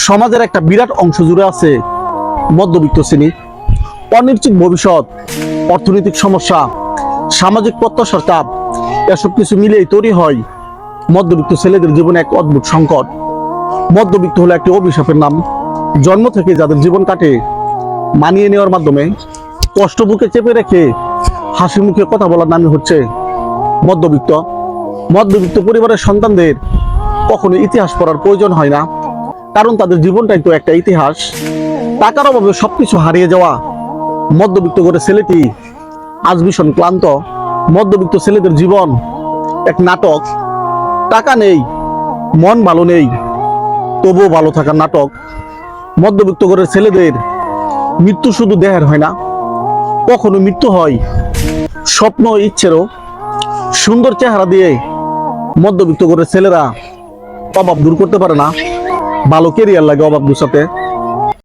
সমাজের একটা বিরাট অংশ জুড়ে আছে মধ্যবিত্ত শ্রেণী। অনিশ্চিত ভবিষ্যৎ, অর্থনৈতিক সমস্যা, সামাজিক প্রত্যাশার চাপ, এসব কিছু মিলেই তৈরি হয় মধ্যবিত্ত ছেলেদের জীবনে এক অদ্ভুত সংকট। মধ্যবিত্ত হলো একটি অভিশাপের নাম। জন্ম থেকে যাদের জীবন কাটে মানিয়ে নেওয়ার মাধ্যমে, কষ্ট বুকে চেপে রেখে হাসি মুখে কথা বলার নামই হচ্ছে মধ্যবিত্ত। মধ্যবিত্ত পরিবারের সন্তানদের কখনো ইতিহাস পড়ার প্রয়োজন হয় না, কারণ তাদের জীবনটাই তো একটা ইতিহাস। টাকার অভাবে সবকিছু হারিয়ে যাওয়া মধ্যবিত্ত করে ছেলেটি আজ ভীষণ ক্লান্ত। মধ্যবিত্ত ছেলেদের জীবন এক নাটক। টাকা নেই, মন ভালো নেই, তবুও ভালো থাকার নাটক। মধ্যবিত্ত করে ছেলেদের মৃত্যু শুধু দেহের হয় না, কখনো মৃত্যু হয় স্বপ্ন ইচ্ছেরও। সুন্দর চেহারা দিয়ে মধ্যবিত্ত করে ছেলেরা অভাব দূর করতে পারে না, ভালো কেরিয়ার লাগে অভাব গুছাতে।